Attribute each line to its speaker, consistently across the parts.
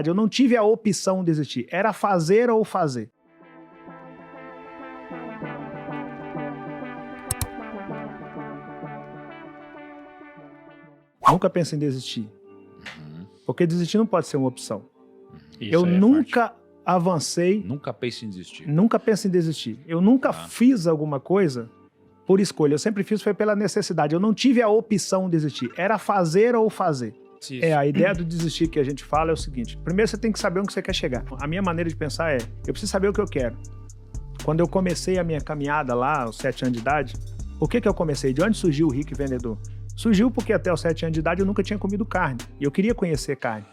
Speaker 1: Eu não tive a opção de desistir. Era fazer ou fazer. Nunca penso em desistir. Porque desistir não pode ser uma opção. Eu nunca avancei.
Speaker 2: Nunca penso em desistir.
Speaker 1: Nunca penso em desistir. Eu nunca fiz alguma coisa por escolha. Eu sempre fiz foi pela necessidade. Eu não tive a opção de desistir. Era fazer ou fazer.
Speaker 2: Isso.
Speaker 1: A ideia do desistir que a gente fala é o seguinte. Primeiro você tem que saber onde você quer chegar. A minha maneira de pensar é, eu preciso saber o que eu quero. Quando eu comecei a minha caminhada lá, aos 7 anos de idade, por que eu comecei? De onde surgiu o Rick Vendedor? Surgiu porque até os 7 anos de idade eu nunca tinha comido carne. E eu queria conhecer carne.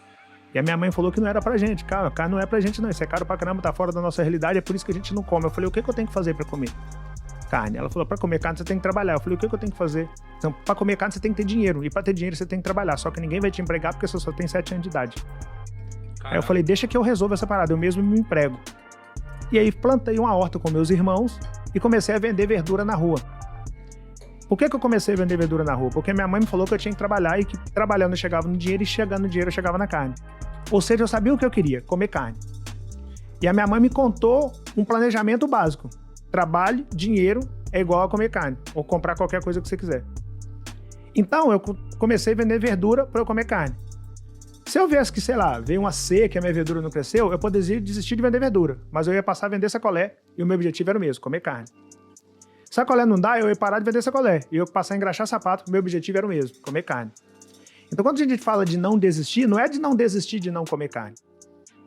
Speaker 1: E a minha mãe falou que não era pra gente. Cara, carne não é pra gente não. Isso é caro pra caramba, tá fora da nossa realidade, é por isso que a gente não come. Eu falei, o que eu tenho que fazer pra comer carne? Ela falou, pra comer carne você tem que trabalhar. Eu falei, o que eu tenho que fazer? Então, pra comer carne você tem que ter dinheiro. E pra ter dinheiro você tem que trabalhar. Só que ninguém vai te empregar porque você só tem 7 anos de idade. Aí eu falei, deixa que eu resolvo essa parada. Eu mesmo me emprego. E aí plantei uma horta com meus irmãos e comecei a vender verdura na rua. Por que eu comecei a vender verdura na rua? Porque minha mãe me falou que eu tinha que trabalhar e que trabalhando eu chegava no dinheiro e chegando no dinheiro eu chegava na carne. Ou seja, eu sabia o que eu queria, comer carne. E a minha mãe me contou um planejamento básico. Trabalho, dinheiro é igual a comer carne. Ou comprar qualquer coisa que você quiser. Então, eu comecei a vender verdura para eu comer carne. Se eu viesse que, sei lá, veio uma seca e a minha verdura não cresceu, eu poderia desistir de vender verdura. Mas eu ia passar a vender sacolé e o meu objetivo era o mesmo, comer carne. Sacolé não dá, eu ia parar de vender sacolé. E eu ia passar a engraxar sapato, o meu objetivo era o mesmo, comer carne. Então, quando a gente fala de não desistir, não é de não desistir de não comer carne.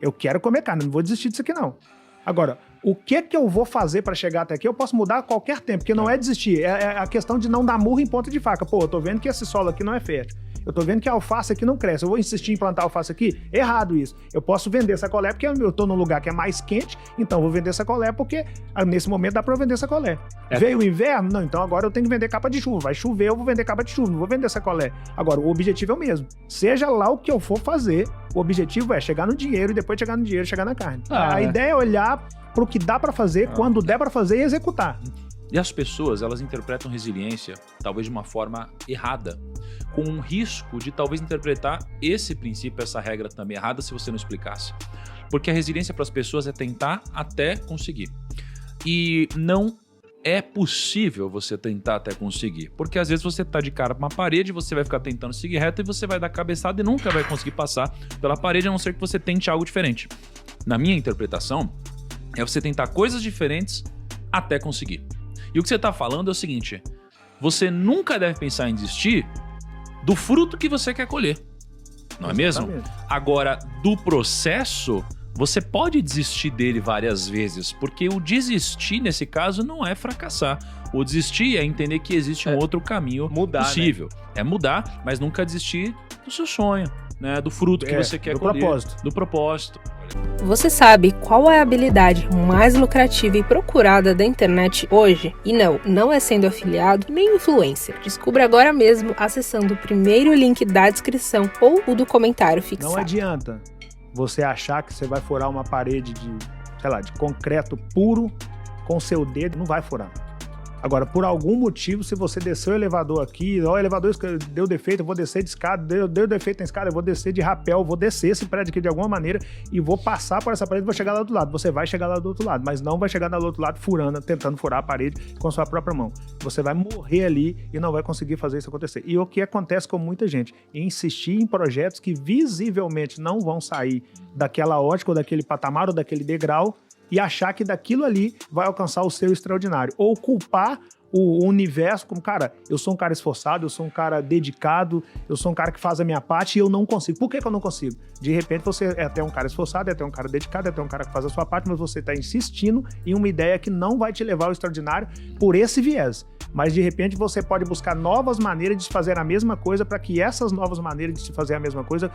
Speaker 1: Eu quero comer carne, não vou desistir disso aqui, não. Agora, o que eu vou fazer para chegar até aqui, eu posso mudar a qualquer tempo, porque não é desistir, é a questão de não dar murro em ponta de faca. Pô, eu tô vendo que esse solo aqui não é fértil. Eu tô vendo que a alface aqui não cresce. Eu vou insistir em plantar alface aqui? Errado isso. Eu posso vender sacolé porque eu tô num lugar que é mais quente, então eu vou vender sacolé porque nesse momento dá pra eu vender sacolé. Veio o inverno? Não, então agora eu tenho que vender capa de chuva. Vai chover, eu vou vender capa de chuva, não vou vender sacolé. Agora, o objetivo é o mesmo. Seja lá o que eu for fazer, o objetivo é chegar no dinheiro e depois chegar no dinheiro e chegar na carne. A ideia é olhar pro que dá pra fazer, quando der pra fazer e executar.
Speaker 2: E as pessoas, elas interpretam resiliência, talvez de uma forma errada, com um risco de talvez interpretar esse princípio, essa regra também errada, se você não explicasse. Porque a resiliência para as pessoas é tentar até conseguir. E não é possível você tentar até conseguir. Porque às vezes você tá de cara para uma parede, você vai ficar tentando seguir reto e você vai dar cabeçada e nunca vai conseguir passar pela parede, a não ser que você tente algo diferente. Na minha interpretação, é você tentar coisas diferentes até conseguir. E o que você está falando é o seguinte, você nunca deve pensar em desistir do fruto que você quer colher, não é mesmo? Agora, do processo, você pode desistir dele várias vezes, porque o desistir, nesse caso, não é fracassar. O desistir é entender que existe um outro caminho possível. Né? É mudar, mas nunca desistir do seu sonho, né? Do fruto que você quer colher. Do propósito.
Speaker 3: Você sabe qual é a habilidade mais lucrativa e procurada da internet hoje? E não é sendo afiliado nem influencer. Descubra agora mesmo acessando o primeiro link da descrição ou o do comentário fixado.
Speaker 1: Não adianta você achar que você vai furar uma parede de concreto puro com seu dedo, não vai furar. Agora, por algum motivo, se você descer o elevador aqui, o elevador deu defeito, eu vou descer de escada, deu defeito na escada, eu vou descer de rapel, vou descer esse prédio aqui de alguma maneira e vou passar por essa parede e vou chegar lá do outro lado. Você vai chegar lá do outro lado, mas não vai chegar lá do outro lado tentando furar a parede com a sua própria mão. Você vai morrer ali e não vai conseguir fazer isso acontecer. E o que acontece com muita gente? Insistir em projetos que visivelmente não vão sair daquela ótica ou daquele patamar ou daquele degrau, e achar que daquilo ali vai alcançar o seu extraordinário. Ou culpar o universo como, cara, eu sou um cara esforçado, eu sou um cara dedicado, eu sou um cara que faz a minha parte e eu não consigo. Por que eu não consigo? De repente você é até um cara esforçado, é até um cara dedicado, é até um cara que faz a sua parte, mas você está insistindo em uma ideia que não vai te levar ao extraordinário por esse viés. Mas de repente você pode buscar novas maneiras de fazer a mesma coisa para que essas novas maneiras de se fazer a mesma coisa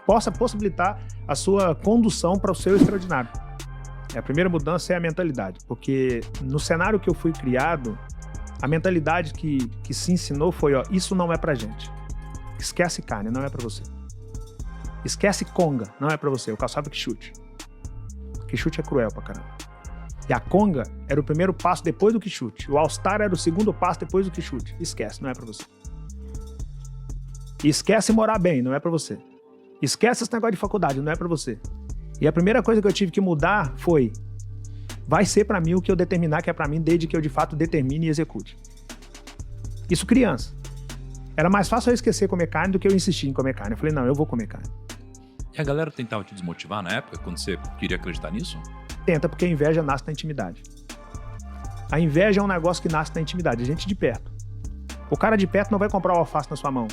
Speaker 1: possa possibilitar a sua condução para o seu extraordinário. A primeira mudança é a mentalidade, porque no cenário que eu fui criado, a mentalidade que se ensinou foi, isso não é pra gente. Esquece carne, não é pra você. Esquece conga, não é pra você. Eu caçava que chute. Que chute é cruel pra caramba. E a conga era o primeiro passo depois do que chute. O all-star era o segundo passo depois do que chute. Esquece, não é pra você. E esquece morar bem, não é pra você. Esquece esse negócio de faculdade, não é pra você. E a primeira coisa que eu tive que mudar foi, vai ser pra mim o que eu determinar que é pra mim, desde que eu de fato determine e execute. Isso criança. Era mais fácil eu esquecer comer carne do que eu insistir em comer carne. Eu falei, não, eu vou comer carne.
Speaker 2: E a galera tentava te desmotivar na época, quando você queria acreditar nisso?
Speaker 1: Tenta, porque a inveja nasce na intimidade. A inveja é um negócio que nasce na intimidade, a gente de perto. O cara de perto não vai comprar o alface na sua mão.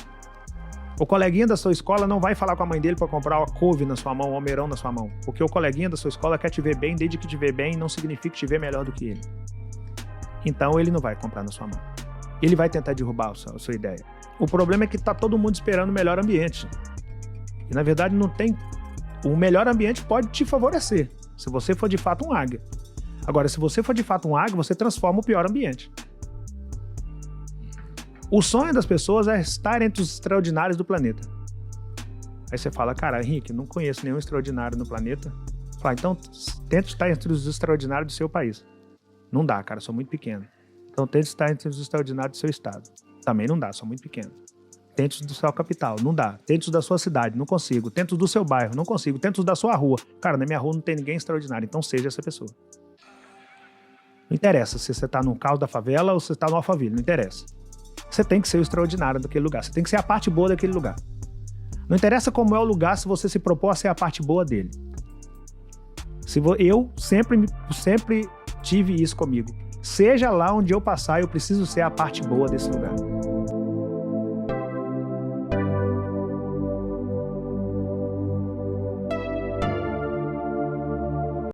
Speaker 1: O coleguinha da sua escola não vai falar com a mãe dele para comprar a couve na sua mão, o almeirão na sua mão. Porque o coleguinha da sua escola quer te ver bem, desde que te ver bem não significa te ver melhor do que ele. Então ele não vai comprar na sua mão. Ele vai tentar derrubar a sua ideia. O problema é que tá todo mundo esperando o melhor ambiente. E na verdade não tem... O melhor ambiente pode te favorecer, se você for de fato um águia. Agora, se você for de fato um águia, você transforma o pior ambiente. O sonho das pessoas é estar entre os extraordinários do planeta. Aí você fala, cara, Henrique, não conheço nenhum extraordinário no planeta. Fala, então tenta estar entre os extraordinários do seu país. Não dá, cara, sou muito pequeno. Então tente estar entre os extraordinários do seu estado. Também não dá, sou muito pequeno. Tente os do sua capital, não dá. Tente os da sua cidade, não consigo. Tente os do seu bairro, não consigo. Tente os da sua rua. Cara, na minha rua não tem ninguém extraordinário, então seja essa pessoa. Não interessa se você tá no caos da favela ou se você tá no Alphaville, não interessa. Você tem que ser o extraordinário daquele lugar. Você tem que ser a parte boa daquele lugar. Não interessa como é o lugar se você se propor a ser a parte boa dele. Eu sempre tive isso comigo. Seja lá onde eu passar, eu preciso ser a parte boa desse lugar.